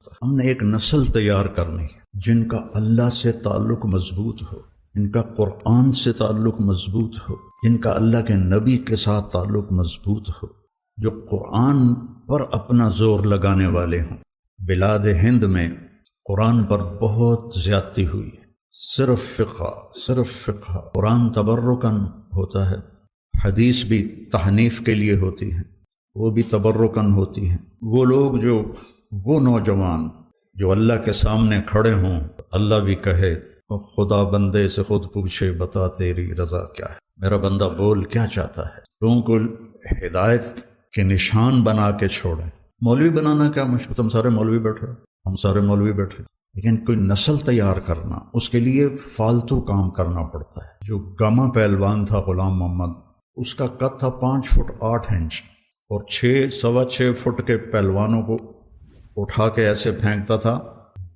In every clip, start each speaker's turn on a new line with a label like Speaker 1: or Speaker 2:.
Speaker 1: سکتا ہے۔ ہم نے ایک نسل تیار کرنی ہے جن کا اللہ سے تعلق مضبوط ہو، جن کا قرآن سے تعلق مضبوط ہو، جن کا اللہ کے نبی کے ساتھ تعلق مضبوط ہو، جو قرآن پر اپنا زور لگانے والے ہوں۔ بلاد ہند میں قرآن پر بہت زیادتی ہوئی ہے، صرف فقہ۔ قرآن تبرکاً ہوتا ہے، حدیث بھی تحنیف کے لیے ہوتی ہے، وہ بھی تبرکاً ہوتی ہے۔ وہ نوجوان جو اللہ کے سامنے کھڑے ہوں، اللہ بھی کہے خدا بندے سے خود پوچھے بتا تیری رضا کیا ہے، میرا بندہ بول کیا چاہتا ہے، لوگوں کو ہدایت کے نشان بنا کے چھوڑیں۔ مولوی بنانا کیا مشکل، ہم سارے مولوی بیٹھے، لیکن کوئی نسل تیار کرنا، اس کے لیے فالتو کام کرنا پڑتا ہے۔ جو گاما پہلوان تھا غلام محمد، اس کا قد تھا 5 فٹ 8 انچ، اور 6.25 فٹ کے پہلوانوں کو اٹھا کے ایسے پھینکتا تھا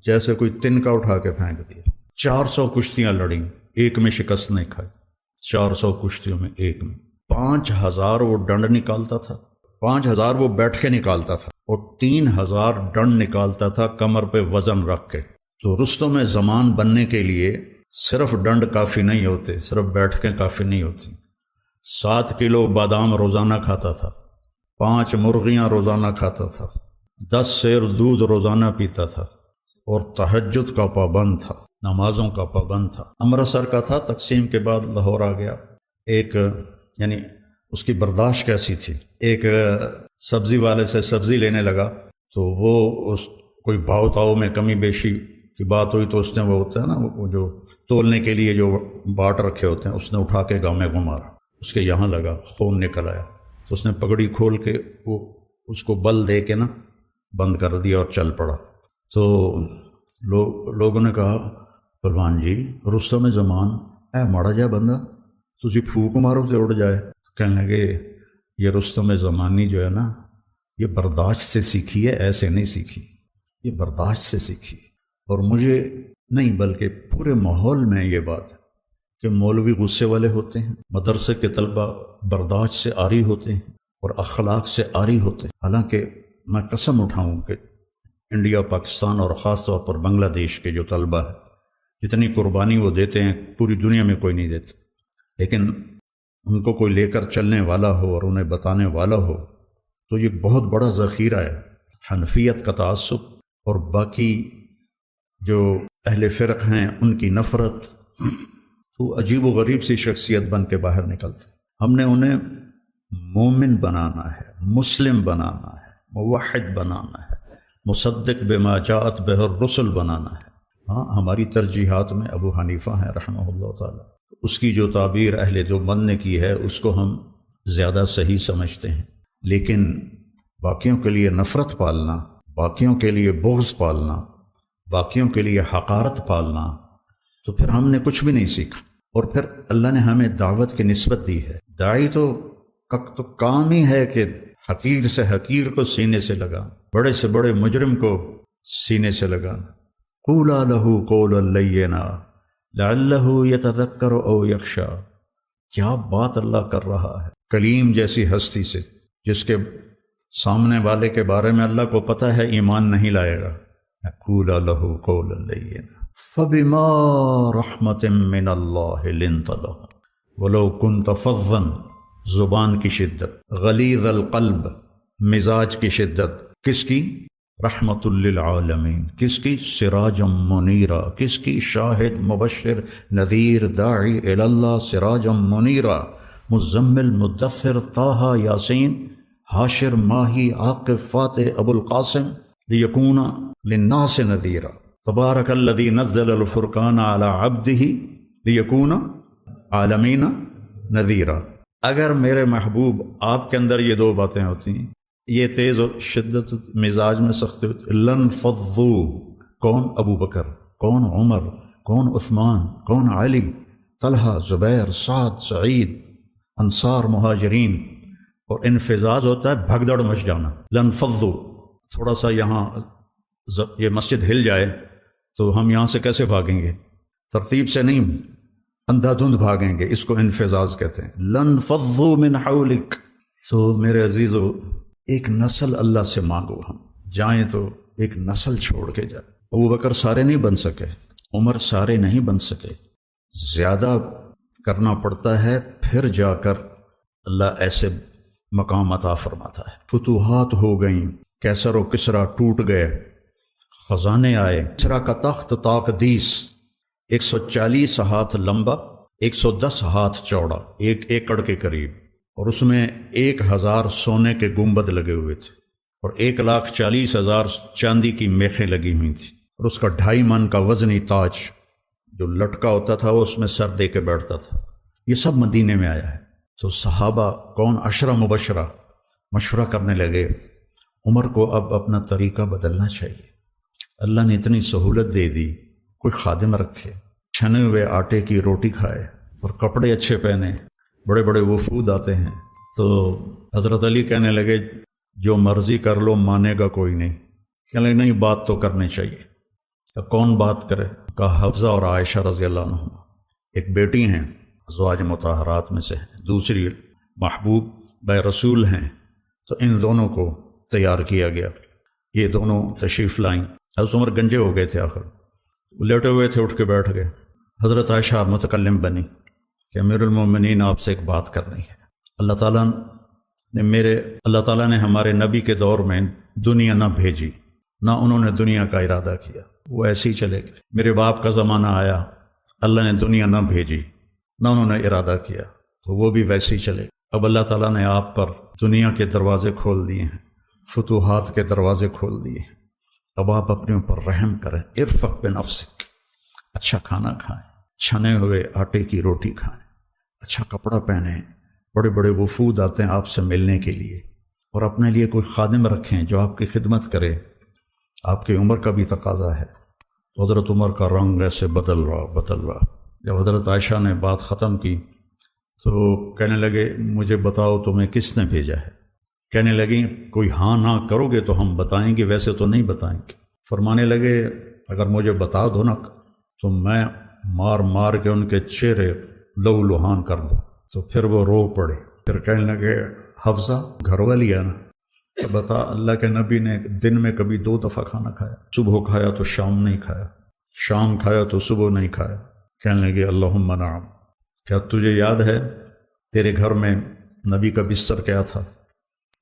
Speaker 1: جیسے کوئی تنکا اٹھا کے پھینک دیا۔ 400 کشتیاں لڑیں، ایک میں شکست نہیں کھائی، 400 کشتیوں میں ایک میں 5000 وہ ڈنڈ نکالتا تھا، 5000 وہ بیٹھ کے نکالتا تھا، اور 3000 ڈنڈ نکالتا تھا کمر پہ وزن رکھ کے۔ تو رستم زمان بننے کے لیے صرف ڈنڈ کافی نہیں ہوتے، صرف بیٹھ کے کافی نہیں ہوتی۔ 7 کلو بادام روزانہ کھاتا تھا، 5 مرغیاں روزانہ کھاتا تھا، 10 سیر دودھ روزانہ پیتا تھا، اور تہجد کا پابند تھا، نمازوں کا پابند تھا۔ امرتسر کا تھا، تقسیم کے بعد لاہور آ گیا۔ یعنی اس کی برداشت کیسی تھی، ایک سبزی والے سے سبزی لینے لگا تو وہ کوئی بھاؤ تاؤ میں کمی بیشی کی بات ہوئی تو اس نے وہ ہوتا ہے نا وہ جو تولنے کے لیے جو باٹ رکھے ہوتے ہیں، اس نے اٹھا کے گاؤں میں گھمارا، اس کے یہاں لگا، خون نکل آیا، تو اس نے پگڑی کھول کے وہ اس کو بل دے کے نا بند کر دیا اور چل پڑا۔ تو لوگوں نے کہا پہلوان جی رستم زمان اے مڑا جا بندہ، تجھے پھونک مارو تو اڑ جائے۔ کہنے لگے یہ رستم زمانی جو ہے نا یہ برداشت سے سیکھی ہے، ایسے نہیں سیکھی، یہ برداشت سے سیکھی۔ اور مجھے نہیں بلکہ پورے ماحول میں یہ بات ہے کہ مولوی غصے والے ہوتے ہیں، مدرسے کے طلبہ برداشت سے عاری ہوتے ہیں اور اخلاق سے عاری ہوتے ہیں۔ حالانکہ میں قسم اٹھاؤں کہ انڈیا، پاکستان اور خاص طور پر بنگلہ دیش کے جو طلبہ ہیں، جتنی قربانی وہ دیتے ہیں پوری دنیا میں کوئی نہیں دیتا، لیکن ان کو کوئی لے کر چلنے والا ہو اور انہیں بتانے والا ہو تو یہ بہت بڑا ذخیرہ ہے۔ حنفیت کا تعصب اور باقی جو اہل فرق ہیں ان کی نفرت، تو عجیب و غریب سی شخصیت بن کے باہر نکلتے۔ ہم نے انہیں مومن بنانا ہے، مسلم بنانا ہے، موحد بنانا ہے، مصدق بما جاءت بہ الرسل بنانا ہے۔ ہاں ہماری ترجیحات میں ابو حنیفہ ہیں رحمہ اللہ تعالی، اس کی جو تعبیر اہل دیوبند نے کی ہے اس کو ہم زیادہ صحیح سمجھتے ہیں، لیکن باقیوں کے لیے نفرت پالنا، باقیوں کے لیے بغض پالنا، باقیوں کے لیے حقارت پالنا، تو پھر ہم نے کچھ بھی نہیں سیکھا۔ اور پھر اللہ نے ہمیں دعوت کی نسبت دی ہے۔ داعی تو کام ہی ہے کہ حقیر سے حقیر کو سینے سے لگا، بڑے سے بڑے مجرم کو سینے سے لگانا۔ قولا لہ قولا لینا لعلہ یتذکر او یخشی، کیا بات اللہ کر رہا ہے کلیم جیسی ہستی سے، جس کے سامنے والے کے بارے میں اللہ کو پتہ ہے ایمان نہیں لائے گا۔ قولا لہ قولا لینا فبما رحمت من اللہ لنت لهم ولو كنت فظا، زبان کی شدت، غلیظ القلب، مزاج کی شدت، کس کی؟ رحمت للعالمین، کس کی؟ سراجا منیرا، کس کی؟ شاہد مبشر نذیر داعی الی اللہ سراجا منیرا، مزمل مدثر طٰہٰ یاسین حاشر ماہی عاقب فاتح ابو القاسم لیکون للناس نذیرا، تبارک الذی نزل الفرقان علی عبدہ لیکون عالمین نذیرا۔ اگر میرے محبوب آپ کے اندر یہ دو باتیں ہوتی ہیں، یہ تیز و شدت مزاج میں سختی ہوتی، لنفضوا، کون؟ ابو بکر، کون؟ عمر، کون؟ عثمان، کون؟ علی، طلحہ، زبیر، سعد، سعید، انصار، مہاجرین۔ اور انفزاز ہوتا ہے بھگدڑ مچ جانا۔ لنفضوا، تھوڑا سا یہاں یہ مسجد ہل جائے تو ہم یہاں سے کیسے بھاگیں گے؟ ترتیب سے نہیں، اندھا دھند بھاگیں گے، اس کو انفزاز کہتے ہیں۔ لنفضوا من حولک۔ تو میرے عزیزو، ایک نسل اللہ سے مانگو، ہم جائیں تو ایک نسل چھوڑ کے جائے۔ ابو بکر سارے نہیں بن سکے، عمر سارے نہیں بن سکے، زیادہ کرنا پڑتا ہے، پھر جا کر اللہ ایسے مقام عطا فرماتا ہے۔ فتوحات ہو گئیں، کیسر و کسرا ٹوٹ گئے، خزانے آئے۔ کسرا کا تخت تاقدیس 140 ہاتھ لمبا، 110 ہاتھ چوڑا، 1 ایکڑ کے قریب، اور اس میں 1000 سونے کے گنبد لگے ہوئے تھے اور 1,40,000 چاندی کی میخیں لگی ہوئی تھیں، اور اس کا 2.5 من کا وزنی تاج جو لٹکا ہوتا تھا وہ اس میں سر دے کے بیٹھتا تھا۔ یہ سب مدینے میں آیا ہے۔ تو صحابہ کون 10 مبشرہ مشورہ کرنے لگے، عمر کو اب اپنا طریقہ بدلنا چاہیے، اللہ نے اتنی سہولت دے دی، کوئی خادم رکھے، چھنے ہوئے آٹے کی روٹی کھائے اور کپڑے اچھے پہنے، بڑے بڑے وفود آتے ہیں۔ تو حضرت علی کہنے لگے جو مرضی کر لو، مانے گا کوئی نہیں۔ کہنے لگے نہیں، بات تو کرنی چاہیے۔ تو کون بات کرے؟ کہا حفصہ اور عائشہ رضی اللہ عنہ، ایک بیٹی ہیں ازواج مطہرات میں سے، دوسری محبوب بے رسول ہیں، تو ان دونوں کو تیار کیا گیا۔ یہ دونوں تشریف لائیں۔ حضرت عمر گنجے ہو گئے تھے، آخر لیٹے ہوئے تھے، اٹھ کے بیٹھ گئے۔ حضرت عائشہ متکلم بنی کہ امیر المومنین آپ سے ایک بات کرنی ہے۔ اللہ تعالیٰ نے ہمارے نبی کے دور میں دنیا نہ بھیجی، نہ انہوں نے دنیا کا ارادہ کیا، وہ ایسے ہی چلے گئے۔ میرے باپ کا زمانہ آیا، اللہ نے دنیا نہ بھیجی، نہ انہوں نے ارادہ کیا، تو وہ بھی ویسے ہی چلے۔ اب اللہ تعالیٰ نے آپ پر دنیا کے دروازے کھول دیے ہیں، فتوحات کے دروازے کھول دیے ہیں، اب آپ اپنے اوپر رحم کریں۔ ارفق بنفسک، اچھا کھانا کھائیں، چھنے ہوئے آٹے کی روٹی کھائیں، اچھا کپڑا پہنیں، بڑے بڑے وفود آتے ہیں آپ سے ملنے کے لیے، اور اپنے لیے کوئی خادم رکھیں جو آپ کی خدمت کرے۔ آپ کی عمر کا بھی تقاضا ہے۔ تو حضرت عمر کا رنگ ایسے بدل رہا۔ جب حضرت عائشہ نے بات ختم کی تو کہنے لگے مجھے بتاؤ تمہیں کس نے بھیجا ہے؟ کہنے لگیں کوئی ہاں نہ کرو گے تو ہم بتائیں گے، ویسے تو نہیں بتائیں گے۔ فرمانے لگے اگر مجھے بتا دو نا تو میں مار مار کے ان کے چہرے لہو لہان کر دوں۔ تو پھر وہ رو پڑے، پھر کہنے لگے حفصہ گھر والی ہے نا، تو بتا اللہ کے نبی نے دن میں کبھی 2 دفعہ کھانا کھایا، صبح کھایا تو شام نہیں کھایا، شام کھایا تو صبح نہیں کھایا۔ کہنے لگے اللہم نعم، کیا تجھے یاد ہے تیرے گھر میں نبی کا بستر کیا تھا؟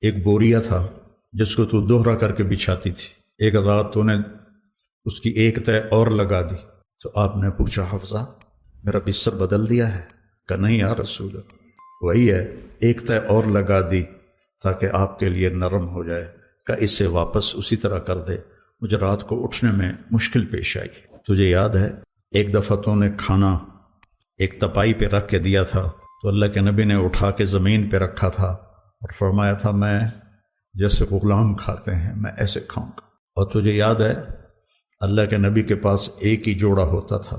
Speaker 1: ایک بوریا تھا جس کو تو دوہرا کر کے بچھاتی تھی، ایک رات تو نے اس کی ایک تہ اور لگا دی۔ تو آپ نے پوچھا حفصہ میرا بستر بدل دیا ہے؟ کہ نہیں یا رسول اللہ، وہی ہے، ایک تہ اور لگا دی تاکہ آپ کے لیے نرم ہو جائے۔ کہ اس سے واپس اسی طرح کر دے، مجھے رات کو اٹھنے میں مشکل پیش آئی۔ تجھے یاد ہے ایک دفعہ تو نے کھانا ایک تپائی پہ رکھ کے دیا تھا تو اللہ کے نبی نے اٹھا کے زمین پہ رکھا تھا اور فرمایا تھا میں جیسے غلام کھاتے ہیں میں ایسے کھاؤں گا۔ اور تجھے یاد ہے اللہ کے نبی کے پاس ایک ہی جوڑا ہوتا تھا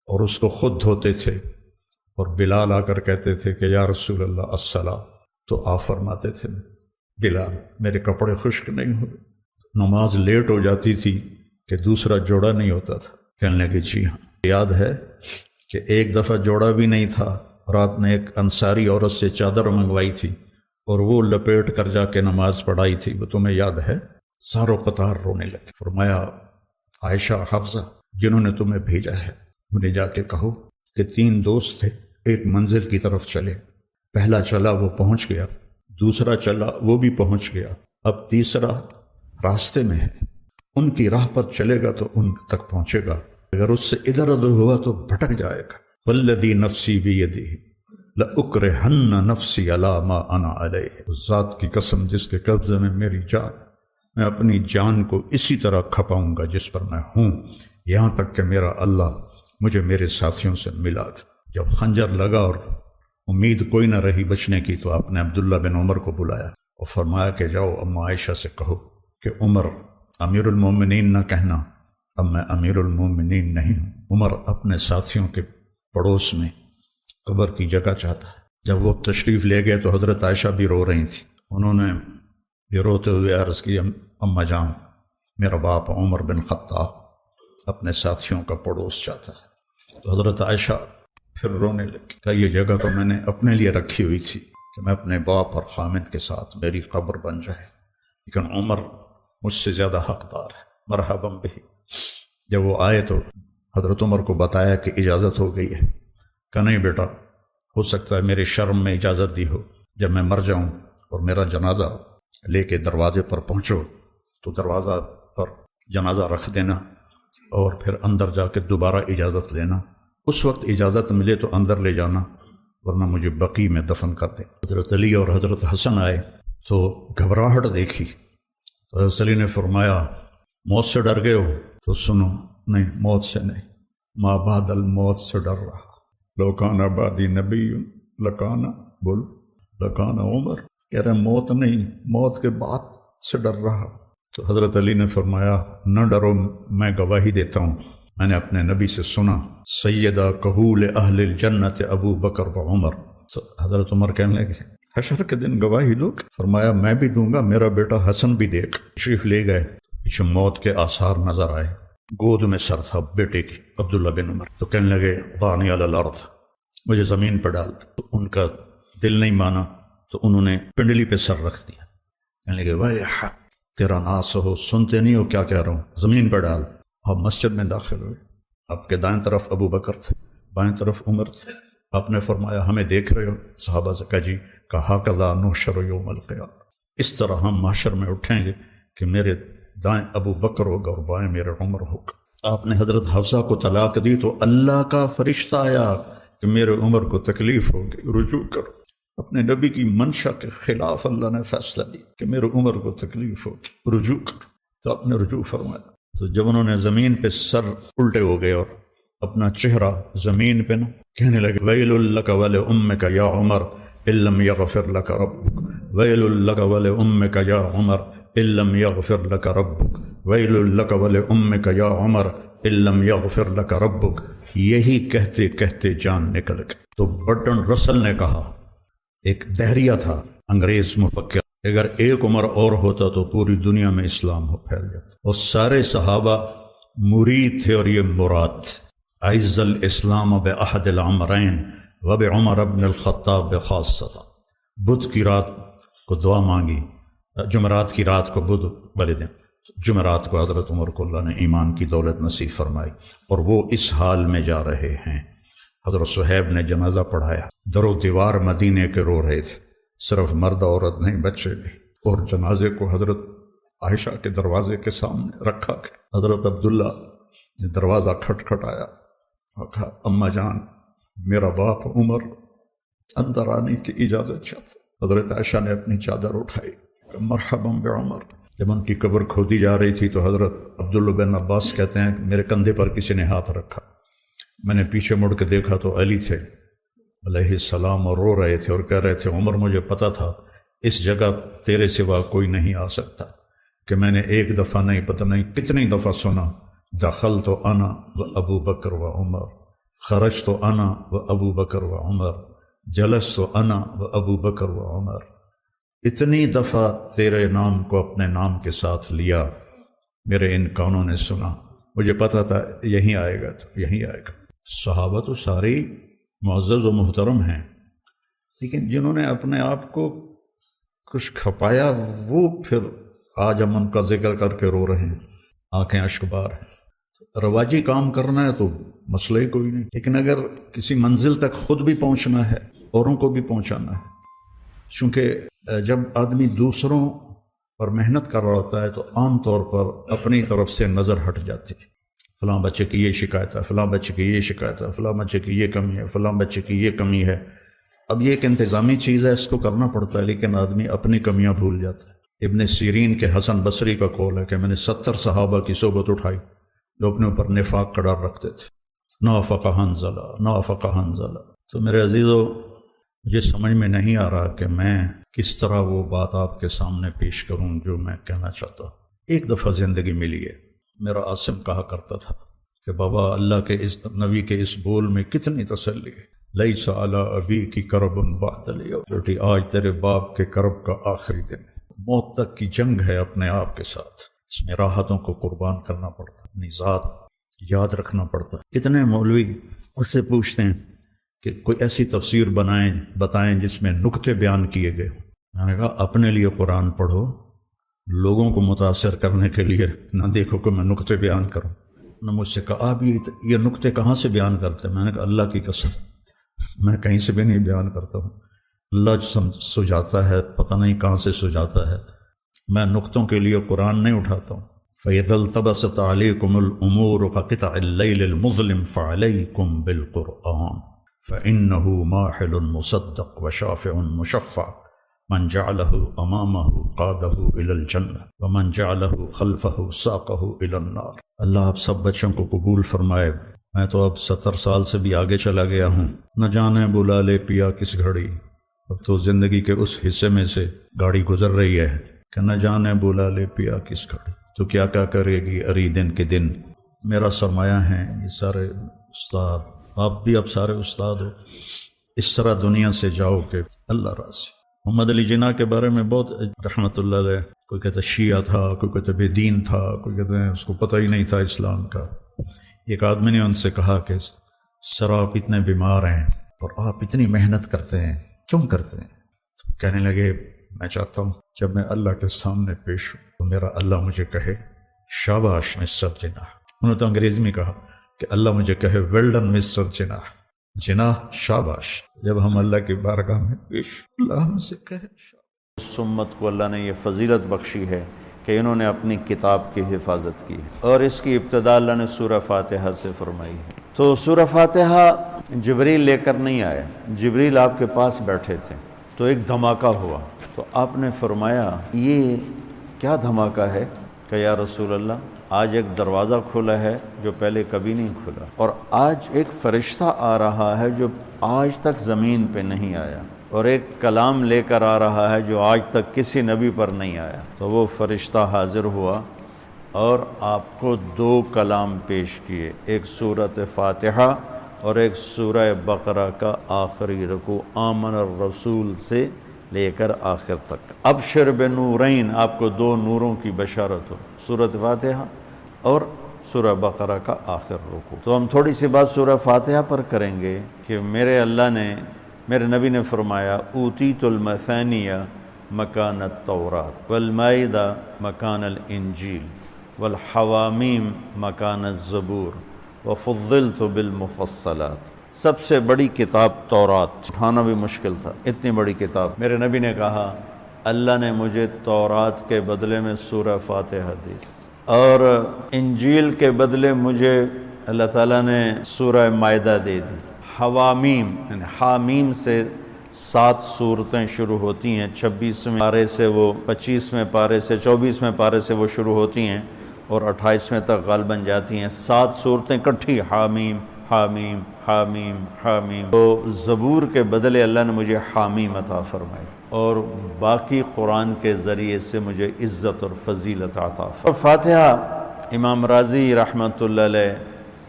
Speaker 1: اور اس کو خود دھوتے تھے، اور بلال آ کر کہتے تھے کہ یا رسول اللہ الصلاۃ، تو آپ فرماتے تھے بلال میرے کپڑے خشک نہیں ہوئے۔ نماز لیٹ ہو جاتی تھی کہ دوسرا جوڑا نہیں ہوتا تھا۔ کہنے لگے جی ہاں، یاد ہے کہ ایک دفعہ جوڑا بھی نہیں تھا اور آپ نے ایک انصاری عورت سے چادر منگوائی تھی اور وہ لپیٹ کر جا کے نماز پڑھائی تھی، وہ تمہیں یاد ہے؟ ساروں قطار رونے لگے۔ فرمایا عائشہ حفصہ جنہوں نے تمہیں بھیجا ہے انہیں جا کے کہو کہ 3 دوست تھے، ایک منزل کی طرف چلے، پہلا چلا وہ پہنچ گیا، دوسرا چلا وہ بھی پہنچ گیا، اب تیسرا راستے میں ہے، ان کی راہ پر چلے گا تو ان تک پہنچے گا، اگر اس سے ادھر ادھر ہوا تو بھٹک جائے گا۔ والذی نفسی بیدہ لأکرہن نفسی علی ما انا علیہ، اس ذات کی قسم جس کے قبضے میں میری جان، میں اپنی جان کو اسی طرح کھپاؤں گا جس پر میں ہوں، یہاں تک کہ میرا اللہ مجھے میرے ساتھیوں سے ملا تھا۔ جب خنجر لگا اور امید کوئی نہ رہی بچنے کی تو آپ نے عبداللہ بن عمر کو بلایا اور فرمایا کہ جاؤ اما عائشہ سے کہو کہ عمر امیر المومنین نہ کہنا، اب میں امیر المومنین نہیں ہوں۔ عمر اپنے ساتھیوں کے پڑوس میں قبر کی جگہ چاہتا ہے۔ جب وہ تشریف لے گئے تو حضرت عائشہ بھی رو رہی تھی، انہوں نے یہ روتے ہوئے عرض کی اماں جان میرا باپ عمر بن خطاب اپنے ساتھیوں کا پڑوس چاہتا ہے۔ تو حضرت عائشہ پھر رونے لگی کہ یہ جگہ تو میں نے اپنے لیے رکھی ہوئی تھی کہ میں اپنے باپ اور خامد کے ساتھ میری قبر بن جائے، لیکن عمر مجھ سے زیادہ حقدار ہے۔ مرحبا بہ۔ جب وہ آئے تو حضرت عمر کو بتایا کہ اجازت ہو گئی ہے۔ کہا نہیں بیٹا، ہو سکتا ہے میرے شرم میں اجازت دی ہو، جب میں مر جاؤں اور میرا جنازہ لے کے دروازے پر پہنچو تو دروازہ پر جنازہ رکھ دینا اور پھر اندر جا کے دوبارہ اجازت لینا، اس وقت اجازت ملے تو اندر لے جانا، ورنہ مجھے بقیع میں دفن کر دیں۔ حضرت علی اور حضرت حسن آئے تو گھبراہٹ دیکھی تو حضرت علی نے فرمایا موت سے ڈر گئے ہو؟ تو سنو، نہیں موت سے نہیں، ما بعد الموت سے ڈر رہا۔ لو کان بعدی نبی لکان بول لکان عمر، کہہ رہے موت نہیں، موت کے بعد سے ڈر رہا۔ تو حضرت علی نے فرمایا نہ ڈرو، میں گواہی دیتا ہوں، میں نے اپنے نبی سے سنا سیدہ کہول اہل الجنت ابو بکر و عمر۔ تو حضرت عمر کہنے لگے حشر کے دن گواہی دو؟ فرمایا میں بھی دوں گا، میرا بیٹا حسن بھی دیکھ۔ تشریف لے گئے، پیچھے موت کے آثار نظر آئے، گود میں سر تھا بیٹے کی عبداللہ بن عمر۔ تو کہنے لگے ضعنی علی الارض، مجھے زمین پہ ڈال۔ تو ان کا دل نہیں مانا تو انہوں نے پنڈلی پہ سر رکھ دیا، کہنے لگے ویح تیرا ناس ہو، سنتے نہیں ہو کیا کہہ رہا ہوں، زمین پہ ڈال۔ آپ مسجد میں داخل ہوئے، آپ کے دائیں طرف ابو بکر تھے، بائیں طرف عمر تھے۔ آپ نے فرمایا ہمیں دیکھ رہے ہو؟ صحابہ سے کہا جی۔ کہا کذا نحشر یوم القیامہ، اس طرح ہم محشر میں اٹھیں گے کہ میرے دائیں ابو بکر ہوگا اور بائیں میرے عمر ہوگا۔ آپ نے حضرت حفصہ کو طلاق دی تو اللہ کا فرشتہ آیا کہ میرے عمر کو تکلیف ہوگی، رجوع کرو۔ اپنے نبی کی منشا کے خلاف اللہ نے فیصلہ دی کہ میرے عمر کو تکلیف ہوگی، رجوع کرو۔ تو آپ نے رجوع فرمایا۔ تو جب انہوں نے زمین پہ سر الٹے ہو گئے اور اپنا چہرہ زمین پہ نہ، کہنے لگے ویل لک ولامک یا عمر ان لم یغفر لک ربک، ویل لک ولامک یا عمر ان لم یغفر لک ربک، ویل لک ولامک یا عمر ان لم یغفر لک ربک۔ یہی کہتے کہتے جان نکل گئی۔ تو برٹن رسل نے کہا، ایک دہریہ تھا انگریز مفکر، اگر ایک عمر اور ہوتا تو پوری دنیا میں اسلام ہو پھیل جاتا، اور سارے صحابہ مرید تھے اور یہ مراد تھے۔ اعز الاسلام باحد العمرین وبعمر بن الخطاب خاصۃ۔ بدھ کی رات کو دعا مانگی، جمعرات کی رات کو بدھ والے دن، جمعرات کو حضرت عمر کو اللہ نے ایمان کی دولت نصیب فرمائی، اور وہ اس حال میں جا رہے ہیں۔ حضرت صہیب نے جنازہ پڑھایا، در و دیوار مدینے کے رو رہے تھے، صرف مرد عورت نہیں، بچے بھی، اور جنازے کو حضرت عائشہ کے دروازے کے سامنے رکھا گیا۔ حضرت عبداللہ نے دروازہ کھٹکھٹایا اور کہا اماں جان میرا باپ عمر اندر آنے کی اجازت چاہتا۔ حضرت عائشہ نے اپنی چادر اٹھائی، مرحبا بعمر۔ جب ان کی قبر کھودی جا رہی تھی تو حضرت عبداللہ بن عباس کہتے ہیں کہ میرے کندھے پر کسی نے ہاتھ رکھا، میں نے پیچھے مڑ کے دیکھا تو علی تھے علیہ السلام، اور رو رہے تھے اور کہہ رہے تھے عمر مجھے پتا تھا اس جگہ تیرے سوا کوئی نہیں آ سکتا، کہ میں نے ایک دفعہ نہیں پتہ نہیں کتنی دفعہ سنا دخل تو انا و ابو بکر و عمر، خرج تو انا و ابو بکر و عمر، جلس تو انا و ابو بکر و عمر۔ اتنی دفعہ تیرے نام کو اپنے نام کے ساتھ لیا، میرے ان کانوں نے سنا، مجھے پتا تھا یہیں آئے گا تو یہیں آئے گا۔ صحابہ تو سارے معزز و محترم ہیں، لیکن جنہوں نے اپنے آپ کو کچھ کھپایا وہ پھر آج ہم ان کا ذکر کر کے رو رہے ہیں، آنکھیں اشک بار ہیں۔ رواجی کام کرنا ہے تو مسئلہ ہی کوئی نہیں، لیکن اگر کسی منزل تک خود بھی پہنچنا ہے اوروں کو بھی پہنچانا ہے، چونکہ جب آدمی دوسروں پر محنت کر رہا ہوتا ہے تو عام طور پر اپنی طرف سے نظر ہٹ جاتی ہے، فلاں بچے کی یہ شکایت ہے، فلاں بچے کی یہ شکایت ہے، فلاں بچے کی یہ کمی ہے، فلاں بچے کی یہ کمی ہے۔ اب یہ ایک انتظامی چیز ہے، اس کو کرنا پڑتا ہے، لیکن آدمی اپنی کمیاں بھول جاتا ہے۔ ابن سیرین کے حسن بصری کا قول ہے کہ میں نے 70 صحابہ کی صحبت اٹھائی جو اپنے اوپر نفاق کا ڈر رکھتے تھے، نافق حنظلہ، نافق حنظلہ۔ تو میرے عزیزو، مجھے سمجھ میں نہیں آ رہا کہ میں کس طرح وہ بات آپ کے سامنے پیش کروں جو میں کہنا چاہتا ہوں۔ ایک دفعہ زندگی ملی ہے، میرا عاصم کہا کرتا تھا کہ بابا اللہ کے اس نبی کے اس بول میں کتنی تسلی ہے، لیس علی ابی کی کرب بعد الیوم، بیٹی آج تیرے باپ کے کرب کا آخری دن ہے، موت تک کی جنگ ہے اپنے آپ کے ساتھ، اس میں راحتوں کو قربان کرنا پڑتا، اپنی ذات یاد رکھنا پڑتا۔ اتنے مولوی اس سے پوچھتے ہیں کہ کوئی ایسی تفسیر بتائیں جس میں نکتے بیان کیے گئے ہوں۔ میں نے کہا اپنے لیے قرآن پڑھو، لوگوں کو متاثر کرنے کے لیے نہ دیکھو کہ میں نکتے بیان کروں۔ نے مجھ سے کہا آپ یہ نکتے کہاں سے بیان کرتے ہیں؟ میں نے کہا اللہ کی قسم میں کہیں سے بھی نہیں بیان کرتا ہوں، اللہ سجاتا ہے، پتہ نہیں کہاں سے سجاتا ہے۔ میں نکتوں کے لیے قرآن نہیں اٹھاتا ہوں۔ فَإِذَا الْتَبَسَتْ عَلَيْكُمُ الْأُمُورُ كَقِطَعِ اللَّيْلِ الْمُظْلِمِ فَعَلَيْكُمْ بِالْقُرْآنِ فَإِنَّهُ مَاحِلٌ مُصَدَّقٌ وَشَافِعٌ مُشَفَّعٌ من جعله أمامه قاده إلى الجنة ومن جعله خلفه ساقه إلى النار۔ اللہ آپ سب بچوں کو قبول فرمائے۔ میں تو اب 70 سال سے بھی آگے چلا گیا ہوں، نہ جانے بلا لے پیا کس گھڑی۔ اب تو زندگی کے اس حصے میں سے گاڑی گزر رہی ہے کہ نہ جانے بلا لے پیا کس گھڑی، تو کیا کرے گی اری دن کے دن۔ میرا سرمایہ ہیں یہ سارے استاد، آپ بھی اب سارے استاد ہو۔ اس طرح دنیا سے جاؤ کہ اللہ راضی۔ محمد علی جناح کے بارے میں بہت رحمۃ اللہ علیہ، کوئی کہتا شیعہ تھا، کوئی کہتا بے دین تھا، کوئی کہتے ہیں اس کو پتہ ہی نہیں تھا اسلام کا۔ ایک آدمی نے ان سے کہا کہ سر آپ اتنے بیمار ہیں اور آپ اتنی محنت کرتے ہیں، کیوں کرتے ہیں؟ تو کہنے لگے میں چاہتا ہوں جب میں اللہ کے سامنے پیش ہوں تو میرا اللہ مجھے کہے شاباش مسٹر جناح۔ انہوں نے تو انگریزی میں کہا کہ اللہ مجھے کہے ویل ڈن مسٹر جناح، جناح شاباش۔ جب ہم اللہ کی بارگاہ میں پیش اللہ ہم سے کہے شاباش۔
Speaker 2: اس امت کو اللہ نے یہ فضیلت بخشی ہے کہ انہوں نے اپنی کتاب کی حفاظت کی ہے، اور اس کی ابتدا اللہ نے سورہ فاتحہ سے فرمائی ہے۔ تو سورہ فاتحہ جبریل لے کر نہیں آئے، جبریل آپ کے پاس بیٹھے تھے، تو ایک دھماکہ ہوا، تو آپ نے فرمایا یہ کیا دھماکہ ہے کہ یا رسول اللہ آج ایک دروازہ کھلا ہے جو پہلے کبھی نہیں کھلا، اور آج ایک فرشتہ آ رہا ہے جو آج تک زمین پہ نہیں آیا، اور ایک کلام لے کر آ رہا ہے جو آج تک کسی نبی پر نہیں آیا۔ تو وہ فرشتہ حاضر ہوا اور آپ کو 2 کلام پیش کیے، ایک سورۃ فاتحہ اور ایک سورہ بقرہ کا آخری رکوع آمن الرسول سے لے کر آخر تک۔ ابشر بنورین، آپ کو 2 نوروں کی بشارت ہو، سورۃ فاتحہ اور سورہ بقرہ کا آخر رکوع۔ تو ہم تھوڑی سی بات سورہ فاتحہ پر کریں گے کہ میرے نبی نے فرمایا اوتیت المثانیہ مکان التورات والمائدہ مکان الانجیل والحوامیم مکان الزبور وفضلت بالمفصلات۔ سب سے بڑی کتاب تورات، اٹھانا بھی مشکل تھا، اتنی بڑی کتاب۔ میرے نبی نے کہا اللہ نے مجھے تورات کے بدلے میں سورہ فاتحہ دی، اور انجیل کے بدلے مجھے اللہ تعالیٰ نے سورہ مائدہ دے دی۔ حوامیم یعنی حامیم سے 7 سورتیں شروع ہوتی ہیں، 26ویں پارے سے وہ 25ویں پارے سے 24ویں پارے سے وہ شروع ہوتی ہیں اور 28ویں تک غالباً جاتی ہیں، 7 صورتیں اکٹھی، حامیم حامیم حامیم حامیم۔ تو زبور کے بدلے اللہ نے مجھے حامیم عطا فرمائی، اور باقی قرآن کے ذریعے سے مجھے عزت اور فضیلت عطا فرمائی۔ فاتحہ امام راضی رحمۃ اللہ علیہ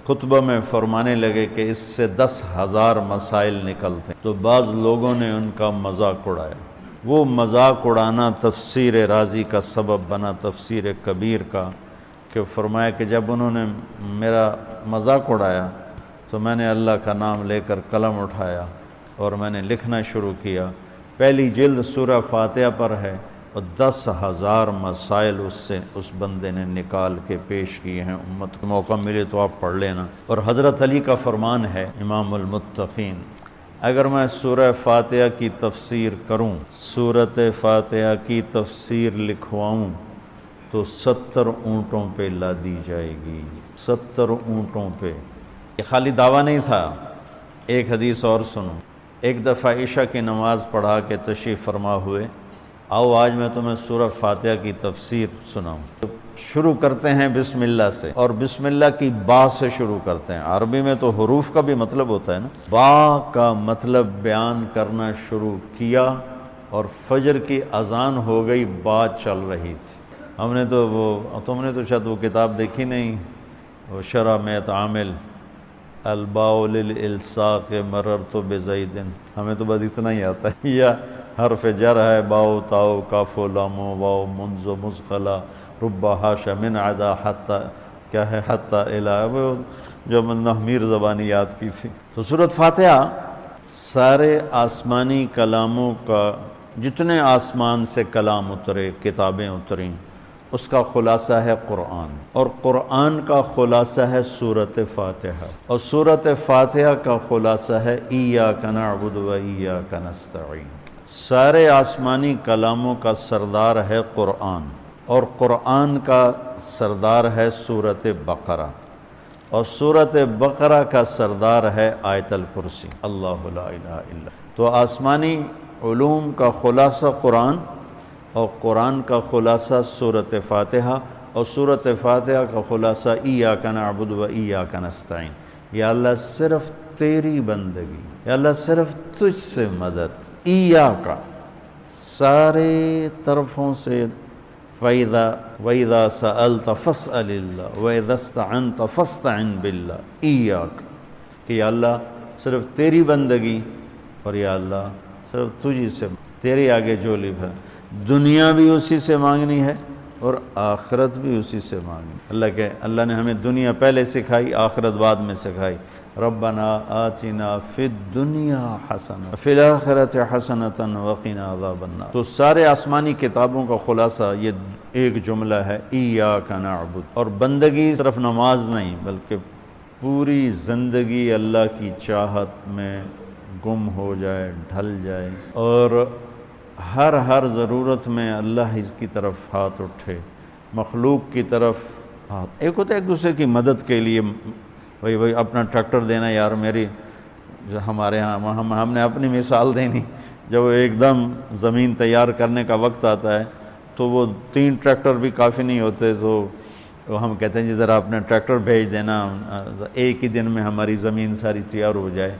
Speaker 2: خطبہ میں فرمانے لگے کہ اس سے 10,000 مسائل نکلتے ہیں، تو بعض لوگوں نے ان کا مذاق اڑایا۔ وہ مذاق اڑانا تفسیر راضی کا سبب بنا، تفسیر کبیر کا، کہ فرمایا کہ جب انہوں نے میرا مذاق اڑایا تو میں نے اللہ کا نام لے کر قلم اٹھایا اور میں نے لکھنا شروع کیا۔ پہلی جلد سورہ فاتحہ پر ہے اور 10,000 مسائل اس بندے نے نکال کے پیش کیے ہیں۔ امت کو موقع ملے تو آپ پڑھ لینا۔ اور حضرت علی کا فرمان ہے امام المتقین، اگر میں سورہ فاتحہ کی تفسیر کروں، سورۃ فاتحہ کی تفسیر لکھواؤں تو 70 اونٹوں پہ لادی جائے گی، 70 اونٹوں پہ۔ یہ خالی دعویٰ نہیں تھا۔ ایک حدیث اور سنو، ایک دفعہ عشاء کی نماز پڑھا کے تشریف فرما ہوئے، آؤ آج میں تمہیں سورہ فاتحہ کی تفسیر سناؤں۔ شروع کرتے ہیں بسم اللہ سے، اور بسم اللہ کی با سے شروع کرتے ہیں۔ عربی میں تو حروف کا بھی مطلب ہوتا ہے نا، با کا مطلب بیان کرنا شروع کیا، اور فجر کی اذان ہو گئی، بات چل رہی تھی۔ ہم نے تو تم نے تو شاید وہ کتاب دیکھی نہیں، وہ شرح میت عامل الباء للالصاق مررت بزید، ہمیں تو بس اتنا ہی آتا ہے، یا حرف جر ہے، باؤ تاؤ کاف و لام و واؤ منز و مزخلا رب حاش من عدا حتی، کیا ہے حتی الہ، وہ جو نحمیر زبانی یاد کی تھی۔ تو سورۃ فاتحہ سارے آسمانی کلاموں کا جتنے آسمان سے کلام اترے، کتابیں اتریں، اس کا خلاصہ ہے قرآن، اور قرآن کا خلاصہ ہے سورۃ فاتحہ، اور سورۃ فاتحہ کا خلاصہ ہے ایاک نعبد و ایاک نستعین۔ سارے آسمانی کلاموں کا سردار ہے قرآن، اور قرآن کا سردار ہے سورۃ بقرہ، اور سورۃ بقرہ کا سردار ہے آیت الکرسی، اللہ لا الہ الا۔ تو آسمانی علوم کا خلاصہ قرآن، اور قرآن کا خلاصہ سورۃ فاتحہ، اور سورۃ فاتحہ کا خلاصہ ایاک نعبد و ایاک نستعین۔ یا اللہ صرف تیری بندگی، یا اللہ صرف تجھ سے مدد، ایاک سارے طرفوں سے، وَإِذَا سَأَلْتَ فَاسْأَلِ اللَّهِ وَإِذَا اسْتَعَنْتَ فَاسْتَعِنْ بِاللَّهِ ایاک، کہ یا اللہ صرف تیری بندگی، اور یا اللہ صرف تجھی سے، تیرے آگے جھولی بھر، دنیا بھی اسی سے مانگنی ہے اور آخرت بھی اسی سے مانگنی۔ اللہ نے ہمیں دنیا پہلے سکھائی، آخرت بعد میں سکھائی۔ ربنا آتنا فی الدنیا حسنہ فی الآخرۃ حسنۃ وقنا عذاب النار۔ تو سارے آسمانی کتابوں کا خلاصہ یہ ایک جملہ ہے، ایاک نعبد۔ اور بندگی صرف نماز نہیں، بلکہ پوری زندگی اللہ کی چاہت میں گم ہو جائے، ڈھل جائے، اور ہر ضرورت میں اللہ ہی کی طرف ہاتھ اٹھے، مخلوق کی طرف ہاتھ۔ ایک ہوتا ہے ایک دوسرے کی مدد کے لیے، بھائی اپنا ٹریکٹر دینا، یار میری جو ہمارے ہاں ہم نے اپنی مثال دینی، جب ایک دم زمین تیار کرنے کا وقت آتا ہے تو وہ 3 ٹریکٹر بھی کافی نہیں ہوتے، تو ہم کہتے ہیں جی ذرا اپنا ٹریکٹر بھیج دینا، ایک ہی دن میں ہماری زمین ساری تیار ہو جائے۔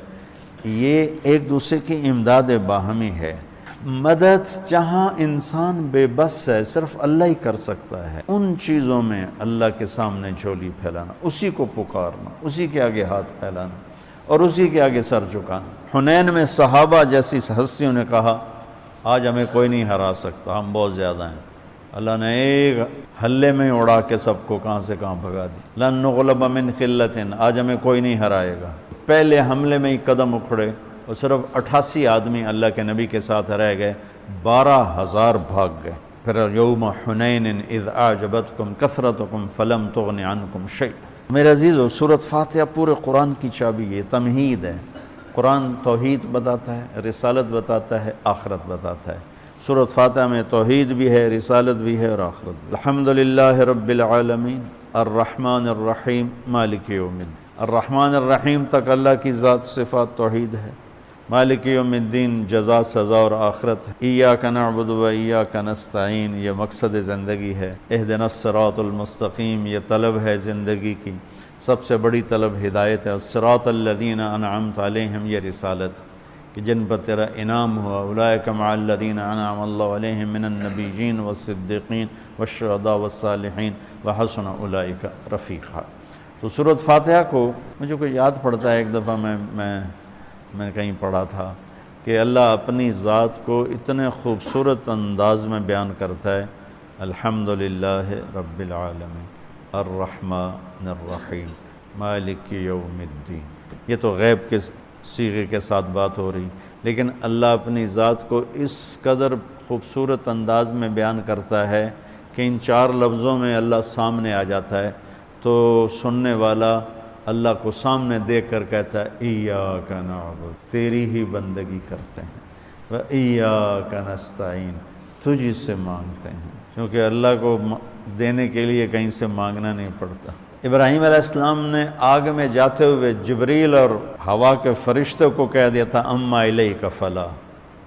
Speaker 2: یہ ایک دوسرے کی امداد باہمی ہے۔ مدد جہاں انسان بے بس ہے، صرف اللہ ہی کر سکتا ہے، ان چیزوں میں اللہ کے سامنے جھولی پھیلانا، اسی کو پکارنا، اسی کے آگے ہاتھ پھیلانا، اور اسی کے آگے سر جھکانا۔ حنین میں صحابہ جیسی ہستیوں نے کہا آج ہمیں کوئی نہیں ہرا سکتا، ہم بہت زیادہ ہیں۔ اللہ نے ایک حلے میں اڑا کے سب کو کہاں سے کہاں بھگا دی۔ لن نغلب من قلۃ، آج ہمیں کوئی نہیں ہرائے گا۔ پہلے حملے میں ہی قدم اکھڑے، اور صرف 88 آدمی اللہ کے نبی کے ساتھ رہ گئے، 12,000 بھاگ گئے۔ پھر یوم حنین اذ اعجبتکم کثرتکم فلم تغن عنکم شیئا۔ میرے عزیزو، سورۃ فاتحہ پورے قرآن کی چابی ہے، تمہید ہے۔ قرآن توحید بتاتا ہے، رسالت بتاتا ہے، آخرت بتاتا ہے۔ سورۃ فاتحہ میں توحید بھی ہے، رسالت بھی ہے، اور آخرت بھی۔ الحمدللہ رب العالمین الرحمن الرحیم مالک یوم الدین۔ الرحمن الرحیم تک اللہ کی ذات صفات توحید ہے، مالک یوم الدین جزا سزا اور آخرت ہے۔ ایاک نعبد و ایاک نستعین یہ مقصد زندگی ہے۔ اہدنا الصراط المستقیم یہ طلب ہے زندگی کی، سب سے بڑی طلب ہدایت ہے۔ الصراط الذین انعمت علیہم یہ رسالت کہ جن پر تیرا انعام ہوا، اولئک مع الذین انعم اللہ علیہم من النبیین والصدیقین والشہداء والصالحین وحسن اولئک رفیقا۔ تو سورۃ فاتحہ کو مجھے کوئی یاد پڑتا ہے، ایک دفعہ میں کہیں پڑھا تھا کہ اللہ اپنی ذات کو اتنے خوبصورت انداز میں بیان کرتا ہے، الحمدللہ رب العالمین الرحمن الرحیم مالک یوم الدین۔ یہ تو غیب کے صیغے کے ساتھ بات ہو رہی، لیکن اللہ اپنی ذات کو اس قدر خوبصورت انداز میں بیان کرتا ہے کہ ان 4 لفظوں میں اللہ سامنے آ جاتا ہے، تو سننے والا اللہ کو سامنے دیکھ کر کہتا ہے ایاک نعبد، تیری ہی بندگی کرتے ہیں، و ایاک نستعین تجھی سے مانگتے ہیں، کیونکہ اللہ کو دینے کے لیے کہیں سے مانگنا نہیں پڑتا۔ ابراہیم علیہ السلام نے آگ میں جاتے ہوئے جبریل اور ہوا کے فرشتوں کو کہہ دیا تھا اما الیک فلا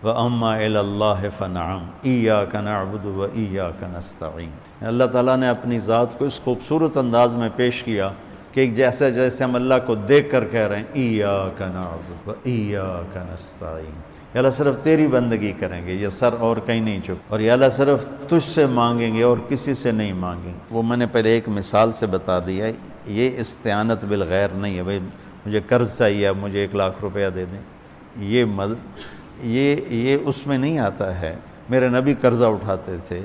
Speaker 2: و اما الی اللہ فنعم ایاک نعبد و ایاک نستعین۔ اللہ تعالیٰ نے اپنی ذات کو اس خوبصورت انداز میں پیش کیا کہ جیسے ہم اللہ کو دیکھ کر کہہ رہے ہیں ایاک نعبد و ایاک نستعین، یا اللہ صرف تیری بندگی کریں گے، یہ سر اور کہیں نہیں جھک، اور یا اللہ صرف تجھ سے مانگیں گے اور کسی سے نہیں مانگیں گے۔ وہ میں نے پہلے ایک مثال سے بتا دیا، یہ استعانت بالغیر نہیں ہے، بھائی مجھے قرض چاہیے اب مجھے 1,00,000 روپیہ دے دیں، یہ اس میں نہیں آتا ہے۔ میرے نبی قرضہ اٹھاتے تھے،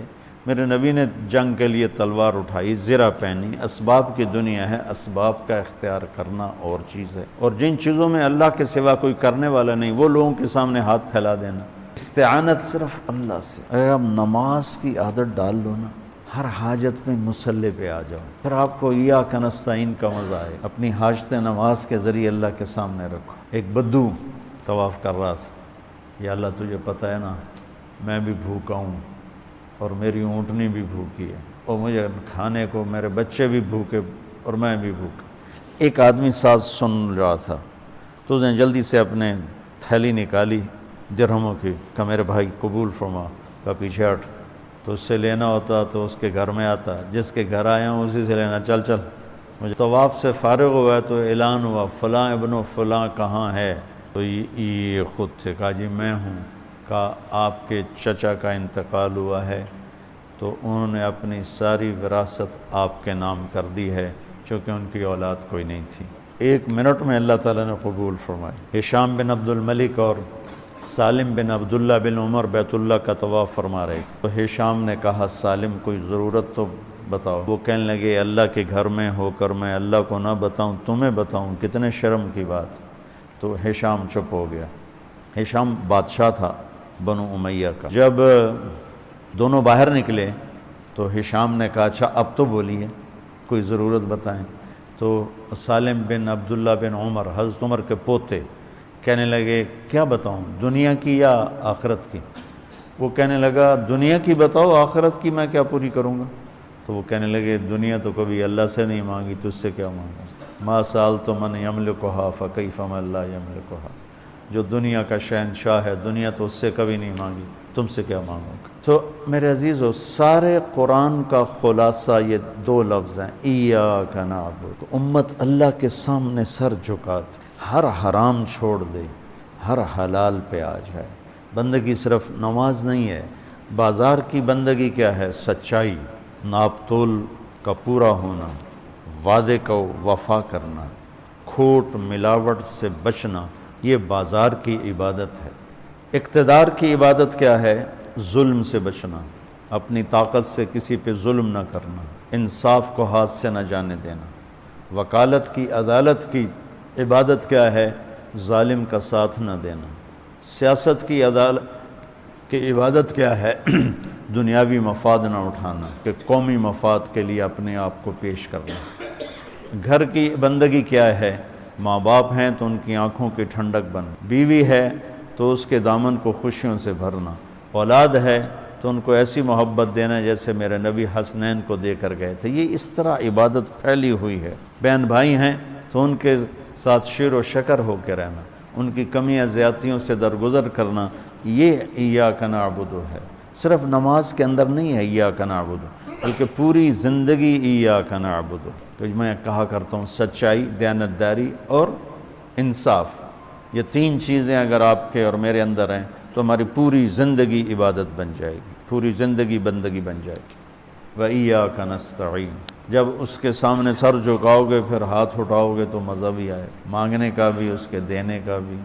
Speaker 2: میرے نبی نے جنگ کے لیے تلوار اٹھائی، زرہ پہنی، اسباب کی دنیا ہے، اسباب کا اختیار کرنا اور چیز ہے، اور جن چیزوں میں اللہ کے سوا کوئی کرنے والا نہیں وہ لوگوں کے سامنے ہاتھ پھیلا دینا، استعانت صرف اللہ سے۔ اگر آپ نماز کی عادت ڈال لو نا، ہر حاجت میں مصلی پہ آ جاؤ، پھر آپ کو ایاک نستعین کا مزہ آئے۔ اپنی حاجتیں نماز کے ذریعے اللہ کے سامنے رکھو۔ ایک بدو طواف کر رہا تھا، یا اللہ تجھے پتہ ہے نا میں بھی بھوکا ہوں اور میری اونٹنی بھی بھوکی ہے اور مجھے کھانے کو میرے بچے بھی بھوکے اور میں بھی بھوکا۔ ایک آدمی ساز سن رہا تھا تو اس نے جلدی سے اپنے تھیلی نکالی درہموں کی، کہ میرے بھائی قبول فرما، کا پیچھے ہٹ۔ تو اس سے لینا ہوتا تو اس کے گھر میں آتا، جس کے گھر آیا ہوں اسی سے لینا، چل چل۔ مجھے طواف سے فارغ ہوا ہے تو اعلان ہوا فلاں ابن و فلاں کہاں ہے؟ تو یہ خود تھے، کہا جی میں ہوں۔ کہا آپ کے چچا کا انتقال ہوا ہے تو انہوں نے اپنی ساری وراثت آپ کے نام کر دی ہے، چونکہ ان کی اولاد کوئی نہیں تھی۔ 1 منٹ میں اللہ تعالیٰ نے قبول فرمائی۔ ہشام بن عبد الملک اور سالم بن عبداللہ بن عمر بیت اللہ کا طواف فرما رہے تھے، تو ہشام نے کہا سالم کوئی ضرورت تو بتاؤ۔ وہ کہنے لگے اللہ کے گھر میں ہو کر میں اللہ کو نہ بتاؤں تمہیں بتاؤں، کتنے شرم کی بات۔ تو ہشام چپ ہو گیا۔ ہشام بادشاہ تھا بنو امیہ کا۔ جب دونوں باہر نکلے تو ہشام نے کہا اچھا اب تو بولیے، کوئی ضرورت بتائیں۔ تو سالم بن عبداللہ بن عمر، حضرت عمر کے پوتے، کہنے لگے کیا بتاؤں، دنیا کی یا آخرت کی؟ وہ کہنے لگا دنیا کی بتاؤ، آخرت کی میں کیا پوری کروں گا؟ تو وہ کہنے لگے دنیا تو کبھی اللہ سے نہیں مانگی، تجھ سے کیا مانگا؟ ما سألت من یملکھا فکیف من لا یملکھا۔ جو دنیا کا شہنشاہ ہے، دنیا تو اس سے کبھی نہیں مانگی، تم سے کیا مانگوں گا؟ تو میرے عزیزو، سارے قرآن کا خلاصہ یہ 2 لفظ ہیں، ایاک نعبد۔ امت اللہ کے سامنے سر جھکا دے، ہر حرام چھوڑ دے، ہر حلال پہ آ جائے۔ بندگی صرف نماز نہیں ہے، بازار کی بندگی کیا ہے؟ سچائی، ناپ تول کا پورا ہونا، وعدے کا وفا کرنا، کھوٹ ملاوٹ سے بچنا، یہ بازار کی عبادت ہے۔ اقتدار کی عبادت کیا ہے؟ ظلم سے بچنا، اپنی طاقت سے کسی پہ ظلم نہ کرنا، انصاف کو ہاتھ سے نہ جانے دینا۔ وکالت کی، عدالت کی عبادت کیا ہے؟ ظالم کا ساتھ نہ دینا۔ سیاست کی عدالت کی عبادت کیا ہے؟ دنیاوی مفاد نہ اٹھانا، کہ قومی مفاد کے لیے اپنے آپ کو پیش کرنا۔ گھر کی بندگی کیا ہے؟ ماں باپ ہیں تو ان کی آنکھوں کی ٹھنڈک بننا، بیوی ہے تو اس کے دامن کو خوشیوں سے بھرنا، اولاد ہے تو ان کو ایسی محبت دینا جیسے میرے نبی حسنین کو دے کر گئے تھے۔ یہ اس طرح عبادت پھیلی ہوئی ہے۔ بہن بھائی ہیں تو ان کے ساتھ شیر و شکر ہو کے رہنا، ان کی کمیاں زیادتیوں سے درگزر کرنا، یہ ایاک نعبد ہے۔ صرف نماز کے اندر نہیں ہے ایاک نعبد، بلکہ پوری زندگی ایاک نعبد۔ تو میں کہا کرتا ہوں سچائی، دیانتداری اور انصاف، یہ 3 چیزیں اگر آپ کے اور میرے اندر ہیں تو ہماری پوری زندگی عبادت بن جائے گی، پوری زندگی بندگی بن جائے گی۔ وَإِيَّاكَ نَسْتَعِينُ۔ جب اس کے سامنے سر جھکاؤ گے، پھر ہاتھ اٹھاؤ گے تو مزہ بھی آئے، مانگنے کا بھی، اس کے دینے کا بھی۔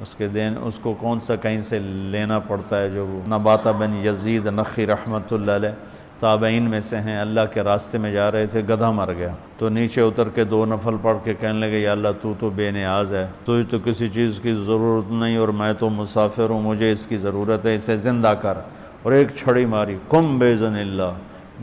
Speaker 2: اس کو کون سا کہیں سے لینا پڑتا ہے؟ جو وہ نباتہ بن یزید نخی رحمۃ اللہ علیہ تابعین میں سے ہیں، اللہ کے راستے میں جا رہے تھے، گدھا مر گیا تو نیچے اتر کے 2 نفل پڑھ کے کہنے لگے یا اللہ تو بے نیاز ہے، تجھے تو کسی چیز کی ضرورت نہیں اور میں تو مسافر ہوں، مجھے اس کی ضرورت ہے، اسے زندہ کر۔ اور ایک چھڑی ماری، قم بِإِذْنِ اللہ،